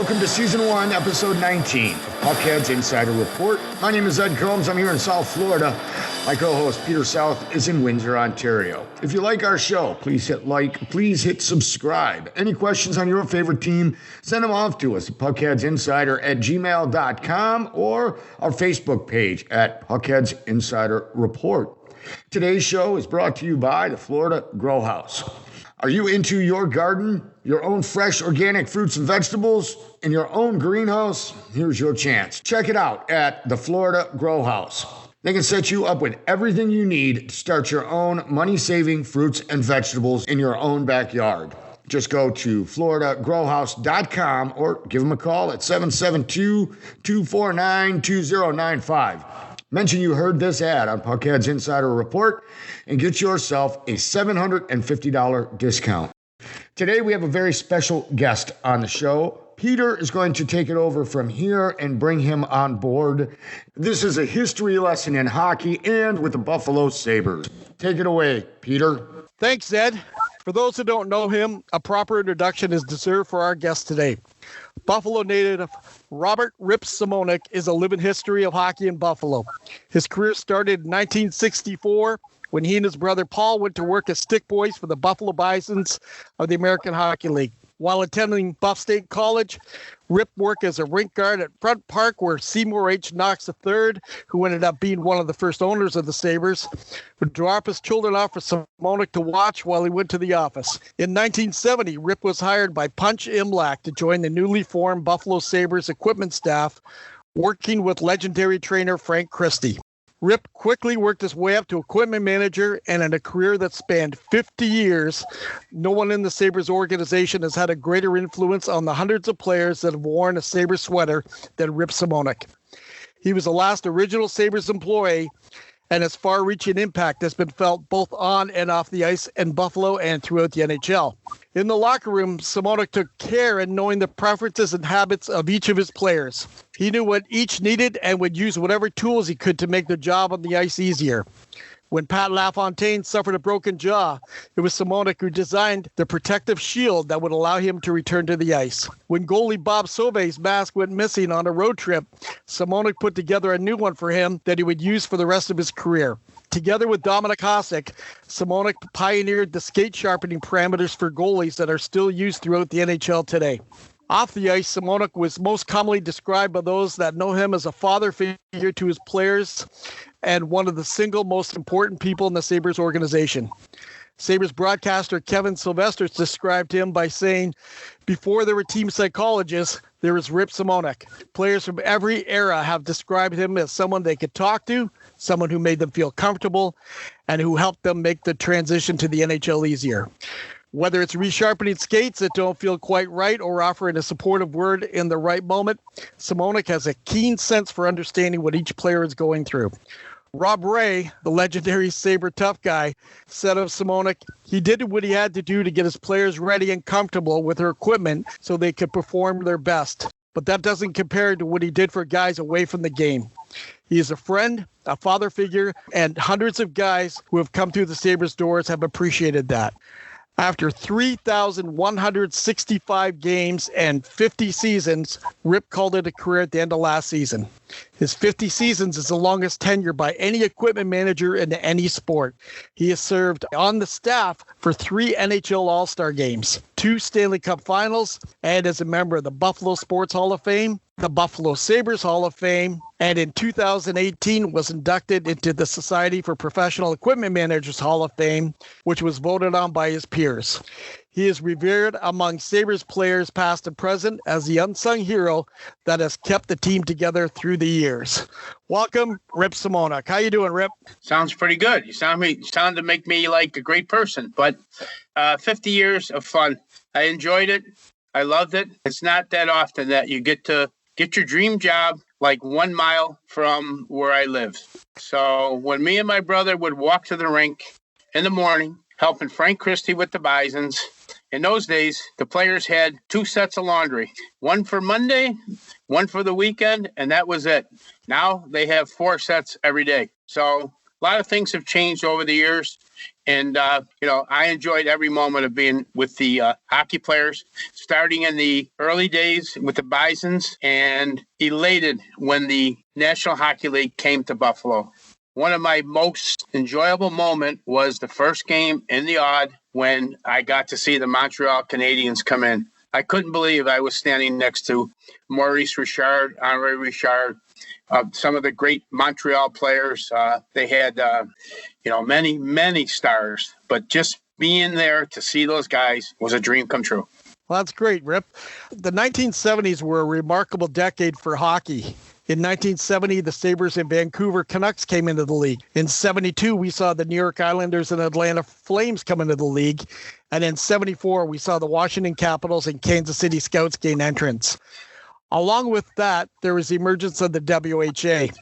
welcome to Season 1, Episode 19 of PuckHeads Insider Report. My name is Ed Combs. I'm here in South Florida. My co-host Peter South is in Windsor, Ontario. If you like our show, please hit like, please hit subscribe. Any questions on your favorite team, send them off to us at puckheadsinsider@gmail.com or our Facebook page at PuckHeads Insider Report. Today's show is brought to you by the Florida Grow House. Are you into your garden, your own fresh organic fruits and vegetables, in your own greenhouse? Here's your chance. Check it out at the Florida Grow House. They can set you up with everything you need to start your own money-saving fruits and vegetables in your own backyard. Just go to floridagrowhouse.com or give them a call at 772-249-2095. Mention you heard this ad on PuckHeads Insider Report and get yourself a $750 discount. Today we have a very special guest on the show. Peter is going to take it over from here and bring him on board. This is a history lesson in hockey and with the Buffalo Sabres. Take it away, Peter. Thanks, Ed. For those who don't know him, a proper introduction is deserved for our guest today. Buffalo native Robert "Rip" Simonek is a living history of hockey in Buffalo. His career started in 1964 when he and his brother Paul went to work as stick boys for the Buffalo Bisons of the American Hockey League. While attending Buff State College, Rip worked as a rink guard at Front Park, where Seymour H. Knox III, who ended up being one of the first owners of the Sabres, would drop his children off for Simonek to watch while he went to the office. In 1970, Rip was hired by Punch Imlach to join the newly formed Buffalo Sabres equipment staff, working with legendary trainer Frank Christie. Rip quickly worked his way up to equipment manager, and in a career that spanned 50 years, no one in the Sabres organization has had a greater influence on the hundreds of players that have worn a Sabres sweater than Rip Simonek. He was the last original Sabres employee, and his far-reaching impact has been felt both on and off the ice in Buffalo and throughout the NHL. In the locker room, Simonek took care in knowing the preferences and habits of each of his players. He knew what each needed and would use whatever tools he could to make their job on the ice easier. When Pat LaFontaine suffered a broken jaw, it was Simonek who designed the protective shield that would allow him to return to the ice. When goalie Bob Sauve's mask went missing on a road trip, Simonek put together a new one for him that he would use for the rest of his career. Together with Dominik Hasek, Simonek pioneered the skate sharpening parameters for goalies that are still used throughout the NHL today. Off the ice, Simonek was most commonly described by those that know him as a father figure to his players and one of the single most important people in the Sabres organization. Sabres broadcaster Kevin Sylvester described him by saying, "Before there were team psychologists, there was Rip Simonek. Players from every era have described him as someone they could talk to, someone who made them feel comfortable, and who helped them make the transition to the NHL easier." Whether it's resharpening skates that don't feel quite right or offering a supportive word in the right moment, Simonek has a keen sense for understanding what each player is going through. Rob Ray, the legendary Sabre tough guy, said of Simonek, he did what he had to do to get his players ready and comfortable with their equipment so they could perform their best. But that doesn't compare to what he did for guys away from the game. He is a friend, a father figure, and hundreds of guys who have come through the Sabres doors have appreciated that. After 3,165 games and 50 seasons, Rip called it a career at the end of last season. His 50 seasons is the longest tenure by any equipment manager in any sport. He has served on the staff for 3 NHL All-Star games, 2 Stanley Cup Finals, and as a member of the Buffalo Sports Hall of Fame, the Buffalo Sabres Hall of Fame, and in 2018 was inducted into the Society for Professional Equipment Managers Hall of Fame, which was voted on by his peers. He is revered among Sabres players past and present as the unsung hero that has kept the team together through the years. Welcome, Rip Simonek. How you doing, Rip? Sounds pretty good. You sound to make me like a great person, but 50 years of fun. I enjoyed it. I loved it. It's not that often that you get to get your dream job like 1 mile from where I live. So when me and my brother would walk to the rink in the morning, helping Frank Christie with the Bisons, in those days, the players had 2 sets of laundry, one for Monday, one for the weekend, and that was it. Now they have 4 sets every day. So a lot of things have changed over the years. And, I enjoyed every moment of being with the hockey players, starting in the early days with the Bisons and elated when the National Hockey League came to Buffalo. One of my most enjoyable moments was the first game in the Odd when I got to see the Montreal Canadiens come in. I couldn't believe I was standing next to Maurice Richard, Henri Richard, some of the great Montreal players. They had, many, many stars. But just being there to see those guys was a dream come true. Well, that's great, Rip. The 1970s were a remarkable decade for hockey. In 1970, the Sabres and Vancouver Canucks came into the league. In 72, we saw the New York Islanders and Atlanta Flames come into the league. And in 74, we saw the Washington Capitals and Kansas City Scouts gain entrance. Along with that, there was the emergence of the WHA.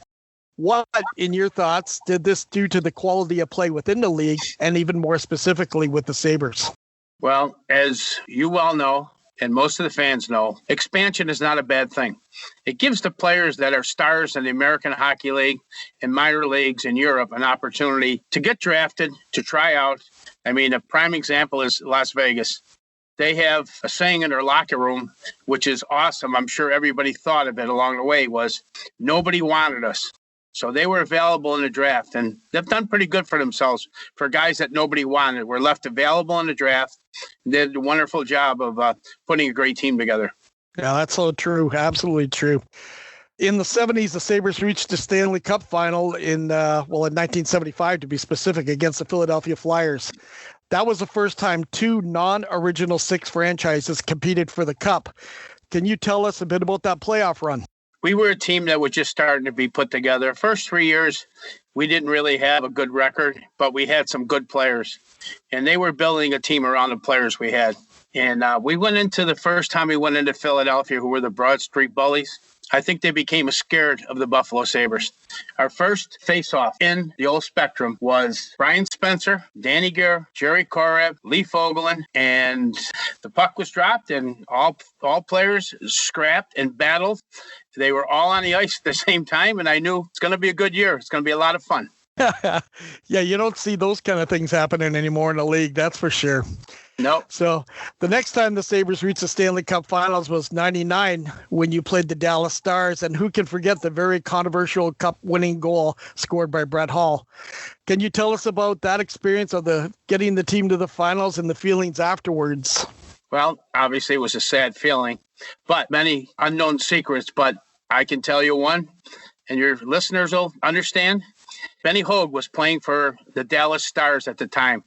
What, in your thoughts, did this do to the quality of play within the league, and even more specifically with the Sabres? Well, as you well know, and most of the fans know, expansion is not a bad thing. It gives the players that are stars in the American Hockey League and minor leagues in Europe an opportunity to get drafted, to try out. I mean, a prime example is Las Vegas. They have a saying in their locker room, which is awesome. I'm sure everybody thought of it along the way, was nobody wanted us. So they were available in the draft, and they've done pretty good for themselves for guys that nobody wanted. Were left available in the draft. They did a wonderful job of putting a great team together. Yeah, that's so true. Absolutely true. In the 70s, the Sabres reached the Stanley Cup final in 1975, to be specific, against the Philadelphia Flyers. That was the first time two non-Original Six franchises competed for the Cup. Can you tell us a bit about that playoff run? We were a team that was just starting to be put together. First 3 years, we didn't really have a good record, but we had some good players. And they were building a team around the players we had. And we went into the first time we went into Philadelphia, who were the Broad Street Bullies. I think they became scared of the Buffalo Sabres. Our first face-off in the old Spectrum was Brian Spencer, Danny Gare, Jerry Korev, Lee Fogelin, and the puck was dropped, and all players scrapped and battled. They were all on the ice at the same time, and I knew it's going to be a good year. It's going to be a lot of fun. Yeah, you don't see those kind of things happening anymore in the league, that's for sure. No. So the next time the Sabres reached the Stanley Cup Finals was 99, when you played the Dallas Stars. And who can forget the very controversial Cup-winning goal scored by Brett Hull? Can you tell us about that experience of getting the team to the finals and the feelings afterwards? Well, obviously it was a sad feeling, but many unknown secrets. But I can tell you one, and your listeners will understand. Benny Hogue was playing for the Dallas Stars at the time.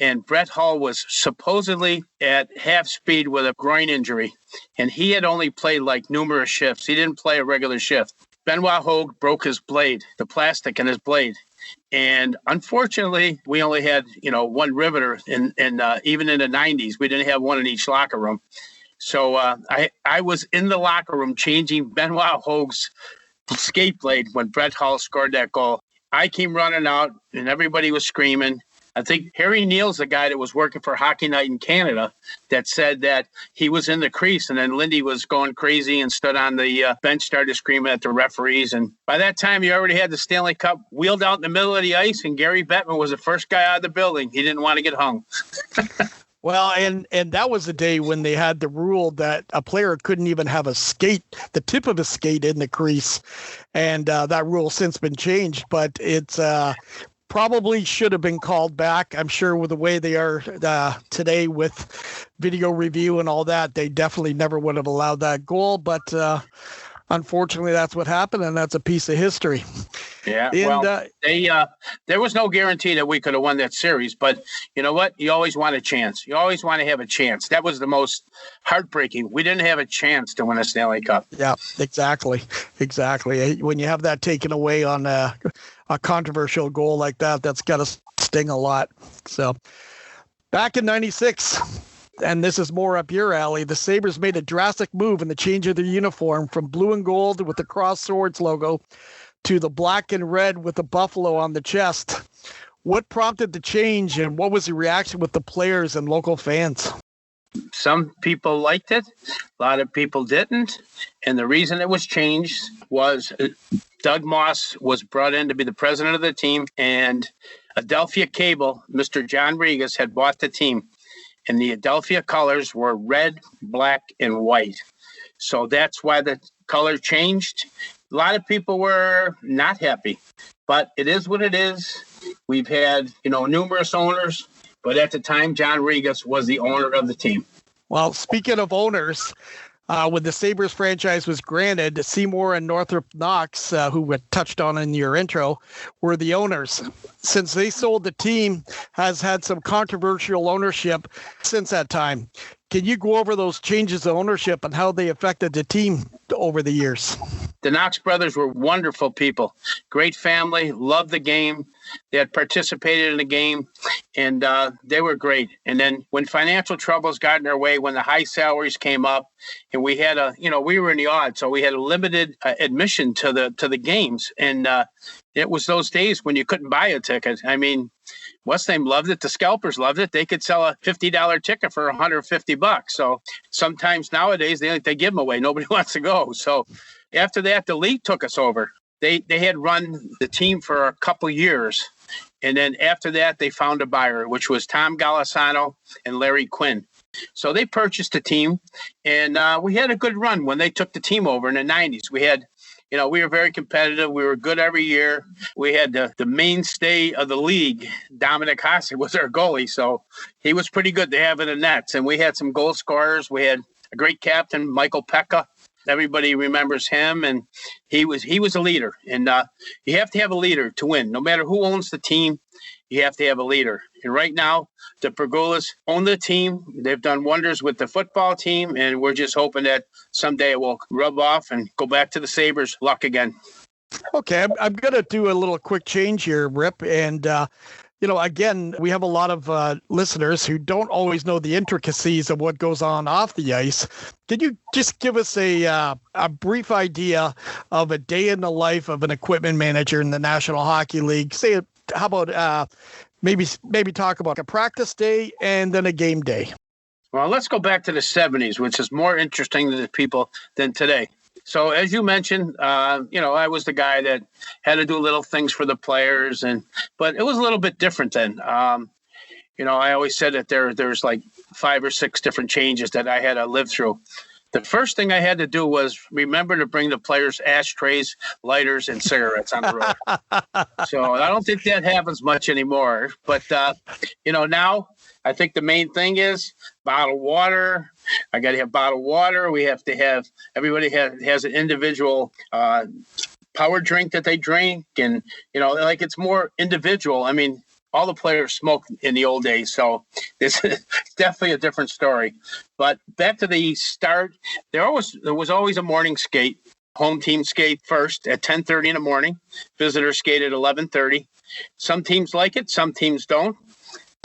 And Brett Hull was supposedly at half speed with a groin injury. And he had only played like numerous shifts. He didn't play a regular shift. Benoit Hogue broke his blade, the plastic in his blade. And unfortunately, we only had, one riveter. And even in the 90s, we didn't have one in each locker room. So I was in the locker room changing Benoit Hogue's skate blade when Brett Hull scored that goal. I came running out, and everybody was screaming. I think Harry Neal's the guy that was working for Hockey Night in Canada that said that he was in the crease, and then Lindy was going crazy and stood on the bench, started screaming at the referees. And by that time, you already had the Stanley Cup wheeled out in the middle of the ice, and Gary Bettman was the first guy out of the building. He didn't want to get hung. Well, and that was the day when they had the rule that a player couldn't even have the tip of a skate in the crease. And that rule has since been changed, but it's probably should have been called back. I'm sure with the way they are today with video review and all that, they definitely never would have allowed that goal. But unfortunately, that's what happened, and that's a piece of history. Yeah, there was no guarantee that we could have won that series, but you know what? You always want a chance. You always want to have a chance. That was the most heartbreaking. We didn't have a chance to win a Stanley Cup. Yeah, exactly. When you have that taken away on a controversial goal like that, that's got to sting a lot. So back in 96, and this is more up your alley, the Sabres made a drastic move in the change of their uniform from blue and gold with the Cross Swords logo to the black and red with the buffalo on the chest. What prompted the change, and what was the reaction with the players and local fans? Some people liked it. A lot of people didn't. And the reason it was changed was Doug Moss was brought in to be the president of the team. And Adelphia Cable, Mr. John Regas, had bought the team, and the Adelphia colors were red, black, and white. So that's why the color changed. A lot of people were not happy, but it is what it is. We've had, numerous owners, but at the time, John Regas was the owner of the team. Well, speaking of owners, when the Sabres franchise was granted, Seymour and Northrop Knox, who we touched on in your intro, were the owners. Since they sold, the team has had some controversial ownership since that time. Can you go over those changes of ownership and how they affected the team over the years? The Knox brothers were wonderful people, great family, loved the game. They had participated in the game, and they were great. And then when financial troubles got in our way, when the high salaries came up, and we had we were in the odds, so we had a limited admission to the games, and it was those days when you couldn't buy a ticket. I mean, what's name loved it. The scalpers loved it. They could sell a $50 ticket for $150. So sometimes nowadays they give them away. Nobody wants to go. So after that, the league took us over. They had run the team for a couple years. And then after that, they found a buyer, which was Tom Golisano and Larry Quinn. So they purchased the team, and we had a good run when they took the team over in the 90s. We had, we were very competitive. We were good every year. We had the mainstay of the league. Dominic Hasek was our goalie, so he was pretty good to have in the nets. And we had some goal scorers. We had a great captain, Michael Pekka. Everybody remembers him, and he was a leader. And you have to have a leader to win. No matter who owns the team, you have to have a leader. And right now, the Pergulas own the team. They've done wonders with the football team, and we're just hoping that someday it will rub off and go back to the Sabres luck again. Okay, I'm going to do a little quick change here, Rip. And, again, we have a lot of listeners who don't always know the intricacies of what goes on off the ice. Can you just give us a brief idea of a day in the life of an equipment manager in the National Hockey League? How about maybe talk about a practice day and then a game day? Well, let's go back to the 70s, which is more interesting to the people than today. So as you mentioned, I was the guy that had to do little things for the players, but it was a little bit different then. I always said that there's like 5 or 6 different changes that I had to live through. The first thing I had to do was remember to bring the players ashtrays, lighters, and cigarettes on the road. So I don't think that happens much anymore. But, now I think the main thing is bottled water. I got to have bottled water. We have to have everybody has an individual power drink that they drink. And, it's more individual. I mean, all the players smoked in the old days, so this is definitely a different story. But back to the start, there was always a morning skate. Home team skate first at 10:30 in the morning. Visitors skate at 11:30. Some teams like it, some teams don't.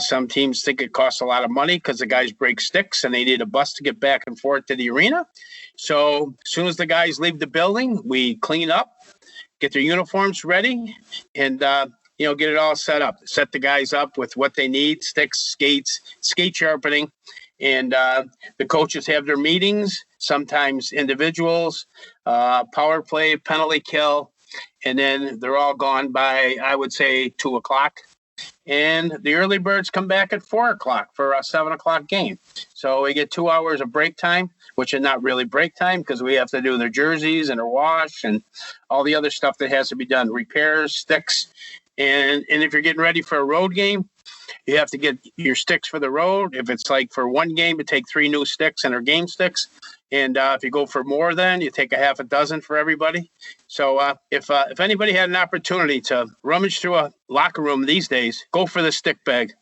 Some teams think it costs a lot of money because the guys break sticks and they need a bus to get back and forth to the arena. So as soon as the guys leave the building, we clean up, get their uniforms ready, and get it all set up. Set the guys up with what they need: sticks, skates, skate sharpening. And the coaches have their meetings, sometimes individuals, power play, penalty kill. And then they're all gone by, I would say, 2 o'clock. And the early birds come back at 4 o'clock for a 7 o'clock game. So we get 2 hours of break time, which is not really break time because we have to do their jerseys and their wash and all the other stuff that has to be done, repairs, sticks. And if you're getting ready for a road game, you have to get your sticks for the road. If it's like for one game, you take 3 new sticks and our game sticks. And if you go for more, then you take a half a dozen for everybody. So if anybody had an opportunity to rummage through a locker room these days, go for the stick bag.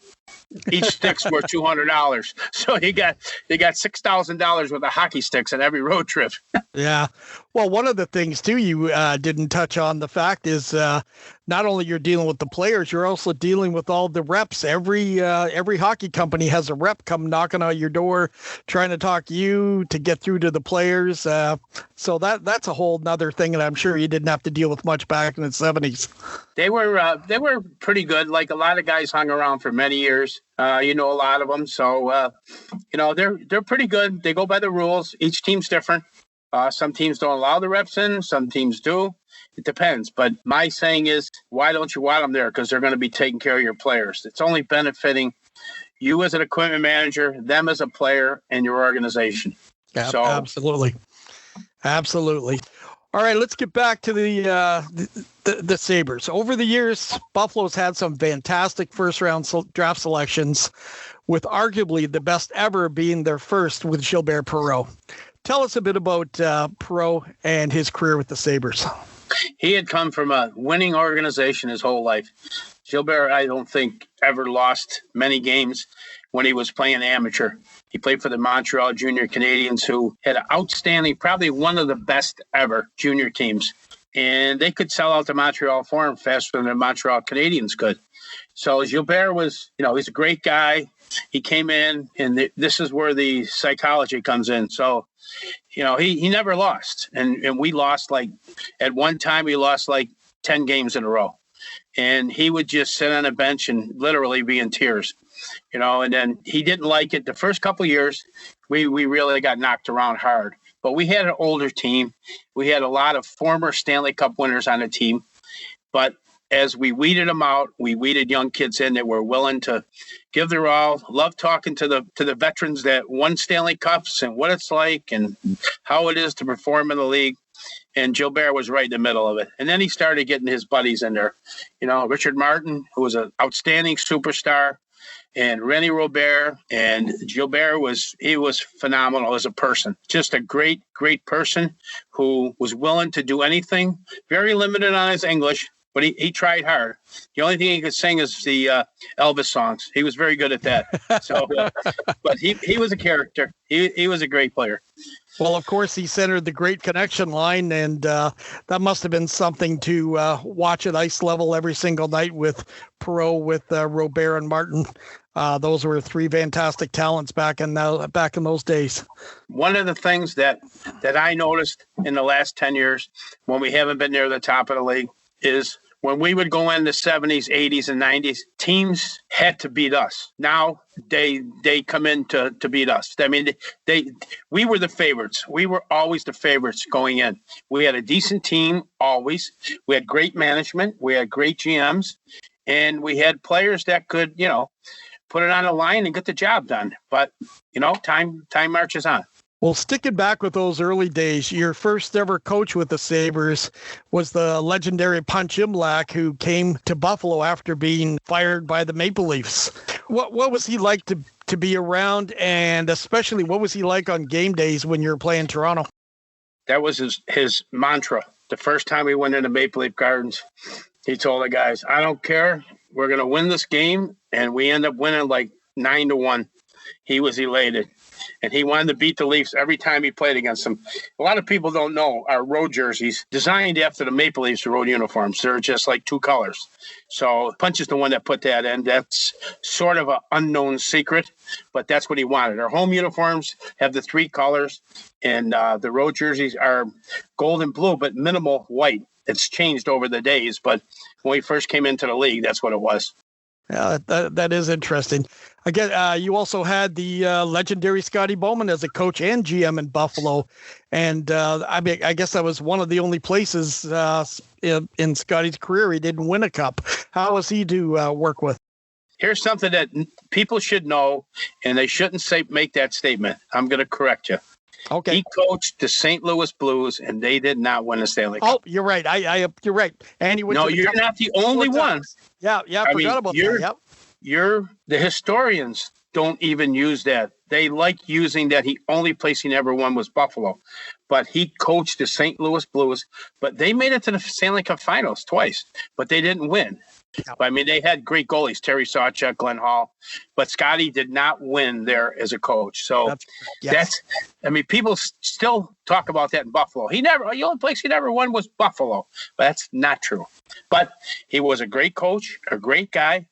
Each stick's worth $200. So you got $6,000 worth of hockey sticks on every road trip. Yeah. Well, one of the things too you didn't touch on, the fact is not only you're dealing with the players, you're also dealing with all the reps. Every hockey company has a rep come knocking on your door, trying to talk you to get through to the players. So that's a whole nother thing that I'm sure you didn't have to deal with much back in the 70s. They were pretty good. Like a lot of guys hung around for many years. A lot of them. So, they're pretty good. They go by the rules. Each team's different. Some teams don't allow the reps in. Some teams do. It depends. But my saying is, why don't you want them there? Because they're going to be taking care of your players. It's only benefiting you as an equipment manager, them as a player, and your organization. Yeah, so, absolutely. All right, let's get back to the Sabres. Over the years, Buffalo's had some fantastic first-round draft selections, with arguably the best ever being their first with Gilbert Perreault. Tell us a bit about Perreault and his career with the Sabres. He had come from a winning organization his whole life. Gilbert, I don't think, ever lost many games when he was playing amateur. He played for the Montreal Junior Canadiens, who had an outstanding, probably one of the best ever junior teams. And they could sell out the Montreal Forum faster than the Montreal Canadiens could. So Gilbert was, he's a great guy. He came in, and this is where the psychology comes in. So, he never lost. And we lost, at one time, we lost 10 games in a row. And he would just sit on a bench and literally be in tears, and then he didn't like it. The first couple of years, we really got knocked around hard. But we had an older team. We had a lot of former Stanley Cup winners on the team. But as we weeded them out, we weeded young kids in that were willing to give their all, love talking to the veterans that won Stanley Cups and what it's like and how it is to perform in the league. And Gilbert was right in the middle of it. And then he started getting his buddies in there. Richard Martin, who was an outstanding superstar, and René Robert. And Gilbert was phenomenal as a person. Just a great, great person who was willing to do anything. Very limited on his English, but he tried hard. The only thing he could sing is the Elvis songs. He was very good at that. So, but he was a character. He was a great player. Well, of course, he centered the Great Connection line, and that must have been something to watch at ice level every single night with Perreault, with Robert and Martin. Those were three fantastic talents back in those days. One of the things that I noticed in the last 10 years when we haven't been near the top of the league is when we would go in the 70s, 80s, and 90s, teams had to beat us. Now they come in to beat us. I mean, we were the favorites. We were always the favorites going in. We had a decent team always. We had great management. We had great GMs. And we had players that could, put it on the line and get the job done. But, time marches on. Well, sticking back with those early days, your first ever coach with the Sabres was the legendary Punch Imlach, who came to Buffalo after being fired by the Maple Leafs. What was he like to be around, and especially what was he like on game days when you were playing Toronto? That was his mantra. The first time we went into Maple Leaf Gardens, he told the guys, I don't care. We're going to win this game. And we end up winning 9-1. He was elated. And he wanted to beat the Leafs every time he played against them. A lot of people don't know our road jerseys, designed after the Maple Leafs road uniforms. They're just 2 colors. So Punch is the one that put that in. That's sort of an unknown secret, but that's what he wanted. Our home uniforms have the 3 colors, and the road jerseys are gold and blue, but minimal white. It's changed over the days, but when we first came into the league, that's what it was. Yeah, that is interesting. Again, you also had the legendary Scotty Bowman as a coach and GM in Buffalo, and I guess that was one of the only places in Scotty's career he didn't win a cup. How was he to work with? Here's something that people should know, and they shouldn't make that statement. I'm going to correct you. Okay. He coached the St. Louis Blues, and they did not win a Stanley Cup. Oh, you're right. You're right. And you're not the only one. Yeah, I forgot about that. Yep. The historians don't even use that. They like using that the only place he never won was Buffalo. But he coached the St. Louis Blues, but they made it to the Stanley Cup Finals twice, but they didn't win. Yep. I mean, they had great goalies, Terry Sawchuk, Glenn Hall, but Scotty did not win there as a coach. So people still talk about that in Buffalo. The only place he never won was Buffalo, but that's not true. But he was a great coach, a great guy.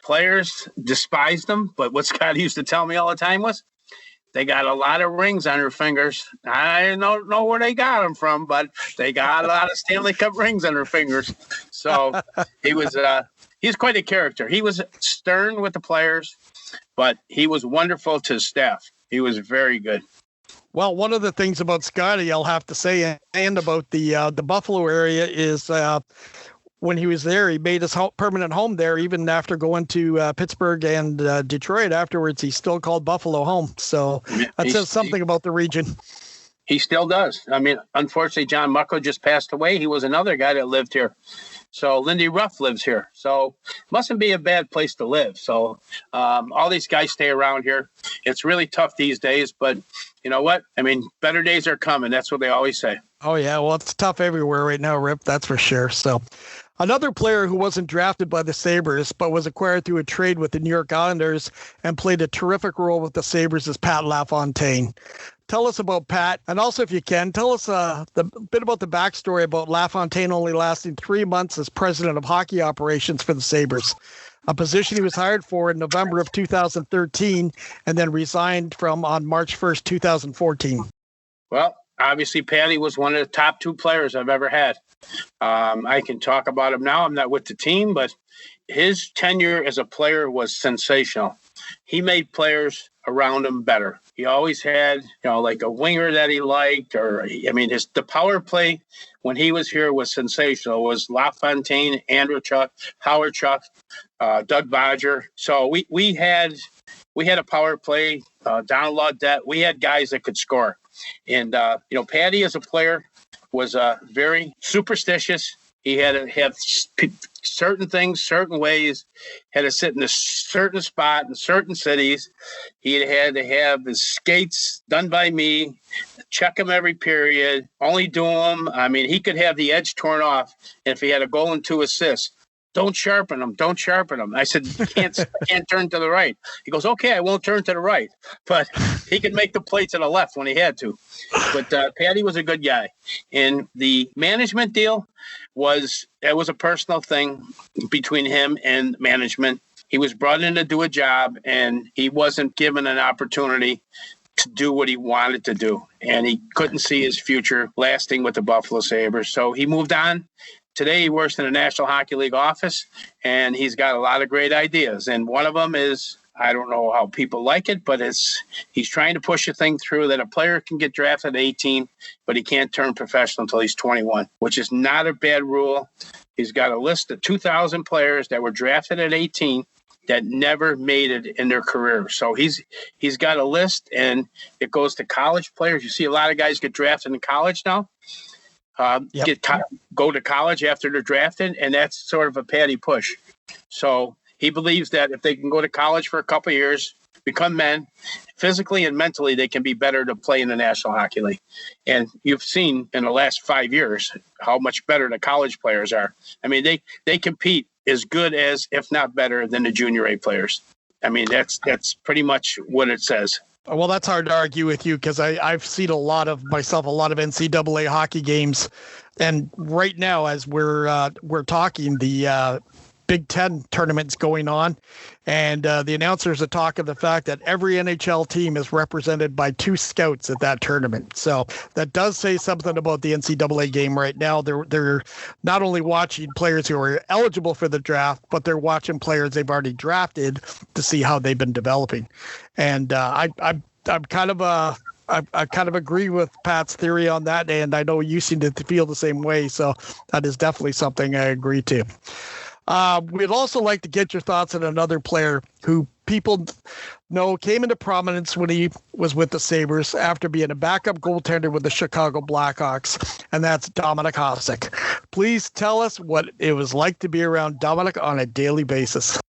Players despised him, but what Scotty used to tell me all the time was, they got a lot of rings on their fingers. I don't know where they got them from, but they got a lot of Stanley Cup rings on their fingers. So he's quite a character. He was stern with the players, but he was wonderful to his staff. He was very good. Well, one of the things about Scotty, I'll have to say, and about the Buffalo area is when he was there, he made his permanent home there. Even after going to Pittsburgh and Detroit afterwards, he still called Buffalo home. So that says something about the region. He still does. I mean, unfortunately, John Mucko just passed away. He was another guy that lived here. So Lindy Ruff lives here. So mustn't be a bad place to live. So all these guys stay around here. It's really tough these days, but you know what? I mean, better days are coming. That's what they always say. Oh, yeah. Well, it's tough everywhere right now, Rip. That's for sure. So another player who wasn't drafted by the Sabres, but was acquired through a trade with the New York Islanders and played a terrific role with the Sabres is Pat LaFontaine. Tell us about Pat, and also, if you can, tell us a bit about the backstory about LaFontaine only lasting 3 months as president of hockey operations for the Sabres, a position he was hired for in November of 2013 and then resigned from on March 1st, 2014. Well, obviously, Patty was one of the top 2 players I've ever had. I can talk about him now. I'm not with the team, but his tenure as a player was sensational. He made players around him better. He always had, like a winger that he liked, the power play when he was here was sensational. It was LaFontaine, Andrew Chuck, Howard Chuck, Doug Bodger. So we had a power play, Donald Laudette. We had guys that could score. And, Patty as a player was very superstitious. He had to have certain things, certain ways, had to sit in a certain spot in certain cities. He had to have his skates done by me, check him every period, only do them. I mean, he could have the edge torn off if he had a goal and 2 assists. Don't sharpen them. Don't sharpen them. I said, I can't turn to the right. He goes, okay, I won't turn to the right. But he could make the play to the left when he had to. But Patty was a good guy. And the management deal was a personal thing between him and management. He was brought in to do a job, and he wasn't given an opportunity to do what he wanted to do. And he couldn't see his future lasting with the Buffalo Sabres. So he moved on. Today, he works in the National Hockey League office, and he's got a lot of great ideas. And one of them is, I don't know how people like it, but he's trying to push a thing through that a player can get drafted at 18, but he can't turn professional until he's 21, which is not a bad rule. He's got a list of 2,000 players that were drafted at 18 that never made it in their career. So he's got a list, and it goes to college players. You see a lot of guys get drafted in college now. Go to college after they're drafted, and that's sort of a Patty push. So he believes that if they can go to college for a couple of years, become men, physically and mentally, they can be better to play in the National Hockey League. And you've seen in the last 5 years how much better the college players are. I mean, they compete as good as, if not better, than the junior A players. I mean, that's pretty much what it says. Well, that's hard to argue with you because I've seen a lot of NCAA hockey games, and right now as we're talking, the Big Ten tournament's going on, and the announcers are talking the fact that every NHL team is represented by 2 scouts at that tournament. So that does say something about the NCAA game right now. They're not only watching players who are eligible for the draft, but they're watching players they've already drafted to see how they've been developing. And I kind of agree with Pat's theory on that, and I know you seem to feel the same way. So that is definitely something I agree to. We'd also like to get your thoughts on another player who people know came into prominence when he was with the Sabres after being a backup goaltender with the Chicago Blackhawks, and that's Dominik Hasek. Please tell us what it was like to be around Dominik on a daily basis.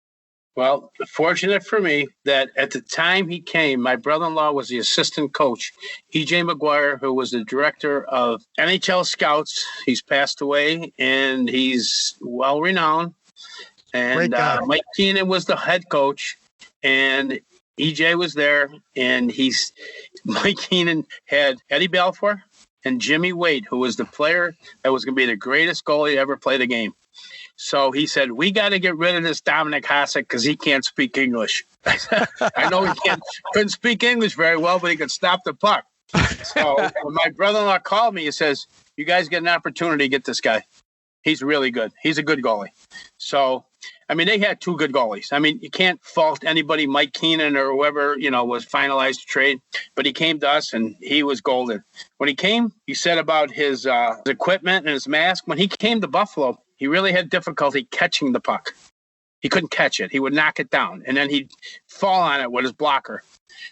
Well, fortunate for me that at the time he came, my brother-in-law was the assistant coach, E.J. McGuire, who was the director of NHL Scouts. He's passed away, and he's well-renowned. And Mike Keenan was the head coach, and EJ was there, and Mike Keenan had Eddie Balfour and Jimmy Waite, who was the player that was going to be the greatest goalie to ever play the game. So he said, we got to get rid of this Dominik Hasek because he can't speak English. I know he couldn't speak English very well, but he could stop the puck. So when my brother-in-law called me, he says, you guys get an opportunity to get this guy. He's really good. He's a good goalie. So I mean, they had two good goalies. I mean, you can't fault anybody, Mike Keenan or whoever, was finalized to trade. But he came to us, and he was golden. When he came, he said about his equipment and his mask. When he came to Buffalo, he really had difficulty catching the puck. He couldn't catch it. He would knock it down, and then he'd fall on it with his blocker.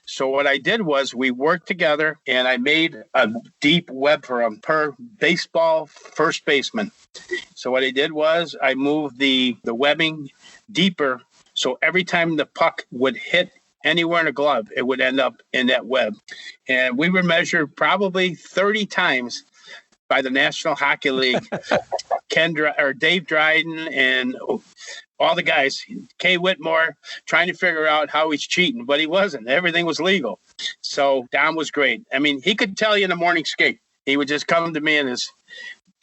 So what I did was we worked together, and I made a deep web for him per baseball first baseman. So what I did was I moved the webbing deeper, so every time the puck would hit anywhere in a glove, it would end up in that web. And we were measured probably 30 times by the National Hockey League, Dave Dryden and all the guys, Kay Whitmore, trying to figure out how he's cheating, but he wasn't. Everything was legal. So Dom was great. I mean, he could tell you in the morning skate. He would just come to me in his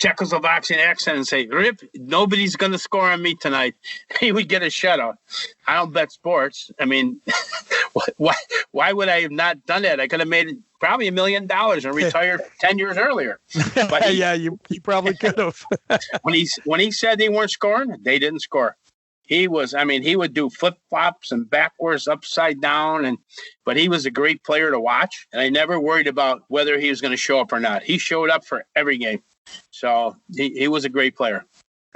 Czechoslovakian accent and say, Rip, nobody's going to score on me tonight. He would get a shutout. I don't bet sports. I mean, why would I have not done that? I could have made probably $1 million and retired 10 years earlier. But you probably could have. when he said they weren't scoring, they didn't score. He would do flip-flops and backwards, upside down, but he was a great player to watch, and I never worried about whether he was going to show up or not. He showed up for every game, so he was a great player.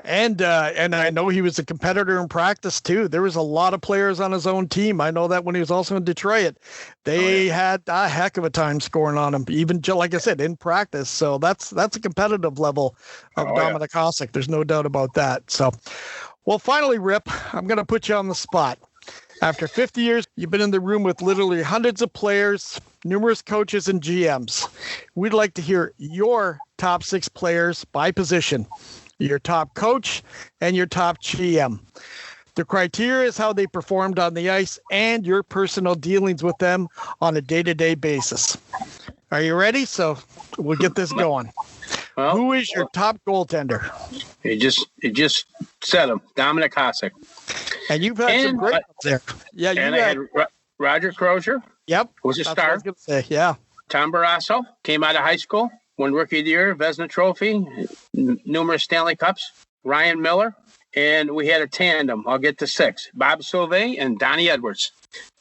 And I know he was a competitor in practice too. There was a lot of players on his own team. I know that when he was also in Detroit, they had a heck of a time scoring on him, even like I said, in practice. So that's a competitive level of Dominik Hasek. There's no doubt about that. So, well, finally, Rip, I'm going to put you on the spot. After 50 years, you've been in the room with literally hundreds of players, numerous coaches and GMs. We'd like to hear your top 6 players by position, your top coach and your top GM. The criteria is how they performed on the ice and your personal dealings with them on a day-to-day basis. Are you ready? So we'll get this going. Well, who is your top goaltender? You just said him, Dominik Hasek. And you've had some great ones there. Yeah, I had Roger Crozier. Yep, was a star. What I was going to say. Yeah. Tom Barrasso came out of high school, won Rookie of the Year, Vezina Trophy, numerous Stanley Cups. Ryan Miller, and we had a tandem. I'll get to 6. Bob Sauvé and Donnie Edwards,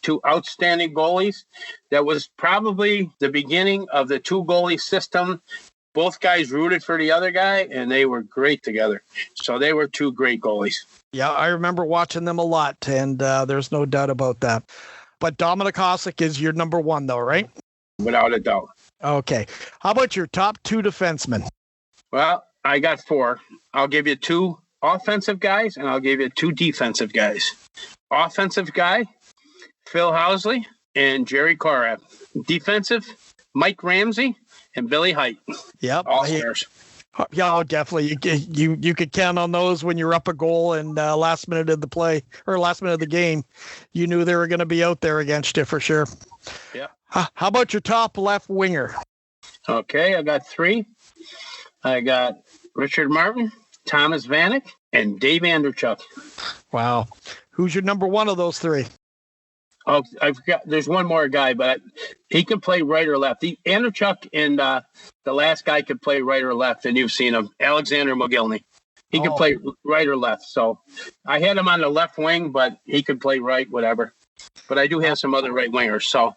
2 outstanding goalies. That was probably the beginning of the 2-goalie system. Both guys rooted for the other guy, and they were great together. So they were 2 great goalies. Yeah, I remember watching them a lot, and there's no doubt about that. But Dominik Hasek is your number 1, though, right? Without a doubt. Okay. How about your top 2 defensemen? Well, I got 4. I'll give you 2 offensive guys, and I'll give you 2 defensive guys. Offensive guy, Phil Housley and Jerry Korab. Defensive, Mike Ramsey and Billy Height. Yep. All stars. Yeah, definitely. You could count on those when you're up a goal and last minute of the play or last minute of the game. You knew they were going to be out there against you for sure. Yeah. How about your top left winger? Okay, I got 3. I got Richard Martin, Thomas Vanek, and Dave Andrechuk. Wow. Who's your number 1 of those 3? Oh, I forgot. There's one more guy, but he can play right or left. Andrechuk and the last guy could play right or left, and you've seen him, Alexander Mogilny. He could play right or left. So I had him on the left wing, but he could play right, whatever. But I do have some other right wingers. So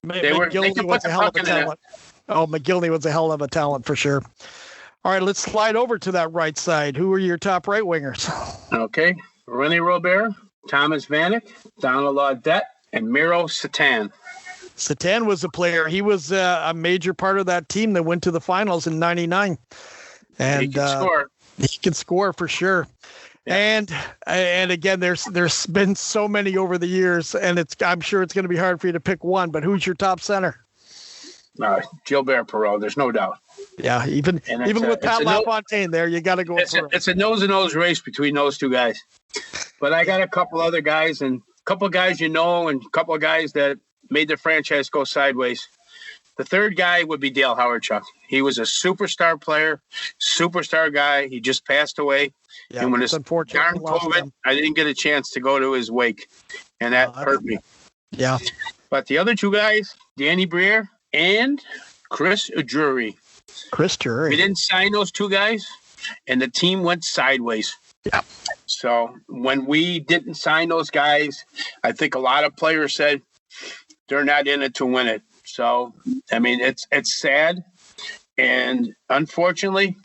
McGillney was a hell of a talent. Oh, McGillney was a hell of a talent for sure. All right, let's slide over to that right side. Who are your top right wingers? Okay. René Robert, Thomas Vanek, Donald Audette, and Miro Satan. Satan was a player. He was a major part of that team that went to the finals in '99. And he can score. He can score for sure. Yeah. And again, there's been so many over the years, and I'm sure it's going to be hard for you to pick one. But who's your top center? Gilbert Perreault. There's no doubt. Yeah, even with Pat LaFontaine there, you got to go. It's a nose-to-nose race between those 2 guys. But I got a couple other guys, and a couple of guys and a couple of guys that made the franchise go sideways. The third guy would be Dale Howardchuk. He was a superstar player, superstar guy. He just passed away. Yeah, and when it's unfortunate darn COVID, I didn't get a chance to go to his wake, and that hurt me. Yeah. But the other 2 guys, Danny Briere and Chris Drury. Chris Drury. We didn't sign those 2 guys, and the team went sideways. Yeah. So when we didn't sign those guys, I think a lot of players said they're not in it to win it. So, I mean, it's sad. And unfortunately,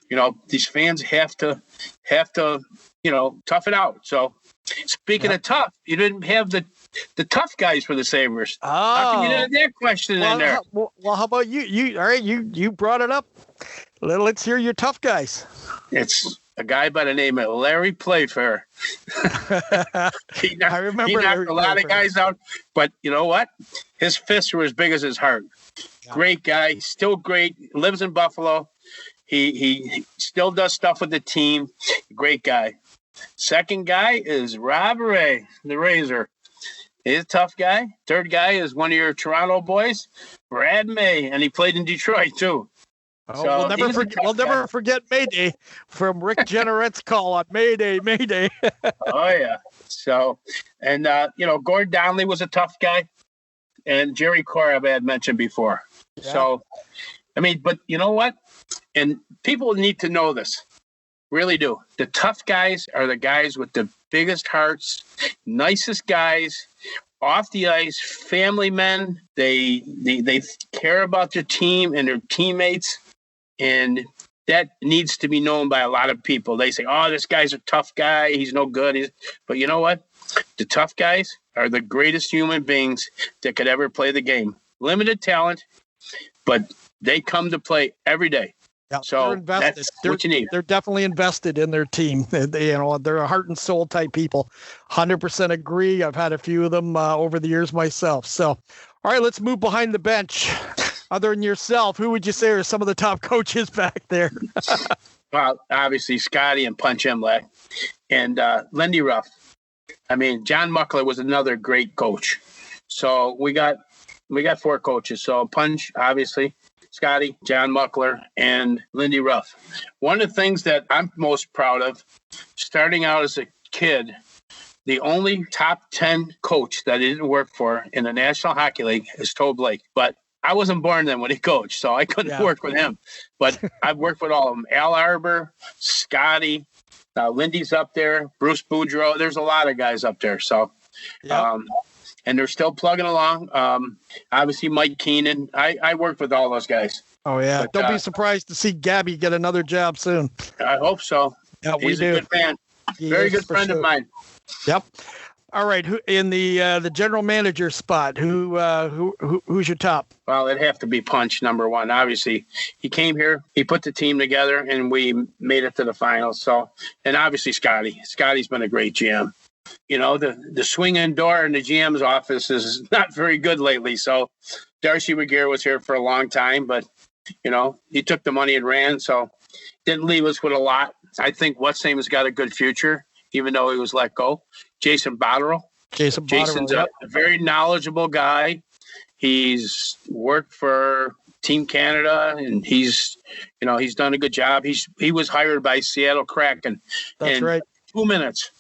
these fans have to, tough it out. So speaking of tough, you didn't have the tough guys for the Sabres. Oh. How come you didn't have that question in there? Well, how about you? All right, you brought it up. Let's hear your tough guys. It's a guy by the name of Larry Playfair. I remember he knocked a lot of guys out, but you know what? His fists were as big as his heart. Yeah. Great guy, still great. Lives in Buffalo. He still does stuff with the team. Great guy. Second guy is Rob Ray, the Razor. He's a tough guy. Third guy is one of your Toronto boys, Brad May, and he played in Detroit too. Oh, so we'll never forget Mayday from Rick Jenneret's call on Mayday, Mayday. Oh yeah. So, and Gord Donnelly was a tough guy, and Jerry Korab I had mentioned before. Yeah. So, I mean, but you know what? And people need to know this. Really do. The tough guys are the guys with the biggest hearts, nicest guys, off the ice, family men. They care about their team and their teammates, and that needs to be known by a lot of people. They say, "Oh, this guy's a tough guy. He's no good." But you know what? The tough guys are the greatest human beings that could ever play the game. Limited talent, but they come to play every day. Yeah, so that's what you need. They're definitely invested in their team. They're a heart and soul type people. 100% agree. I've had a few of them over the years myself. So, all right, let's move behind the bench. Other than yourself, who would you say are some of the top coaches back there? Well, obviously Scotty and Punch Imlach and Lindy Ruff. I mean, John Muckler was another great coach. So we got 4 coaches. So Punch, obviously. Scotty, John Muckler, and Lindy Ruff. One of the things that I'm most proud of, starting out as a kid, the only top 10 coach that I didn't work for in the National Hockey League is Toe Blake. But I wasn't born then when he coached, so I couldn't work with him. But I've worked with all of them. Al Arbor, Scotty, Lindy's up there, Bruce Boudreau. There's a lot of guys up there. So, and they're still plugging along. Obviously, Mike Keenan. I worked with all those guys. Oh, yeah. But, don't be surprised to see Gabby get another job soon. I hope so. Yeah, He's a good man. Very good friend of mine. Yep. All right. Who in the general manager spot? Who's your top? Well, it'd have to be Punch, number one. Obviously, he came here, he put the team together, and we made it to the finals. So, and obviously Scotty. Scotty's been a great GM. The swinging door in the GM's office is not very good lately. So Darcy Regier was here for a long time, but, he took the money and ran. So didn't leave us with a lot. I think what's name has got a good future, even though he was let go. Jason Botterill. Jason's a very knowledgeable guy. He's worked for Team Canada, and he's done a good job. He was hired by Seattle Kraken. That's right. 2 minutes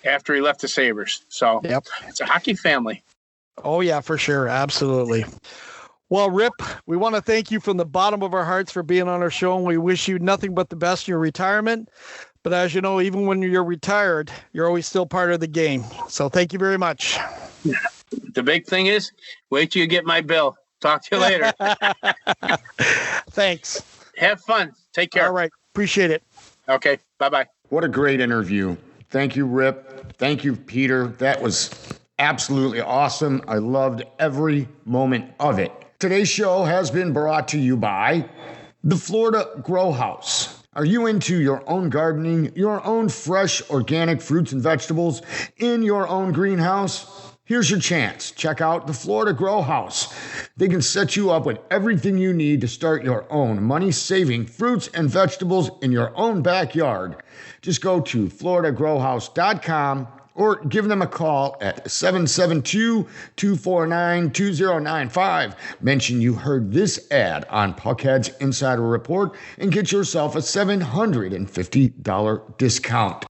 after he left the Sabres. So It's a hockey family. Oh, yeah, for sure. Absolutely. Well, Rip, we want to thank you from the bottom of our hearts for being on our show, and we wish you nothing but the best in your retirement. But as you know, even when you're retired, you're always still part of the game. So thank you very much. The big thing is, wait till you get my bill. Talk to you later. Thanks. Have fun. Take care. All right. Appreciate it. Okay. Bye-bye. What a great interview. Thank you, Rip. Thank you, Peter. That was absolutely awesome. I loved every moment of it. Today's show has been brought to you by the Florida Grow House. Are you into your own gardening, your own fresh organic fruits and vegetables in your own greenhouse? Here's your chance. Check out the Florida Grow House. They can set you up with everything you need to start your own money-saving fruits and vegetables in your own backyard. Just go to floridagrowhouse.com or give them a call at 772-249-2095. Mention you heard this ad on PuckHeads Insider Report and get yourself a $750 discount.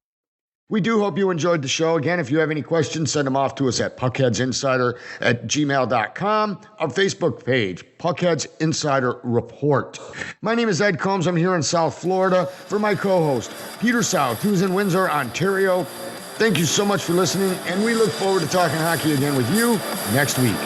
We do hope you enjoyed the show. Again, if you have any questions, send them off to us at puckheadsinsider@gmail.com, our Facebook page, Puckheads Insider Report. My name is Ed Combs. I'm here in South Florida for my co-host, Peter South, who's in Windsor, Ontario. Thank you so much for listening, and we look forward to talking hockey again with you next week.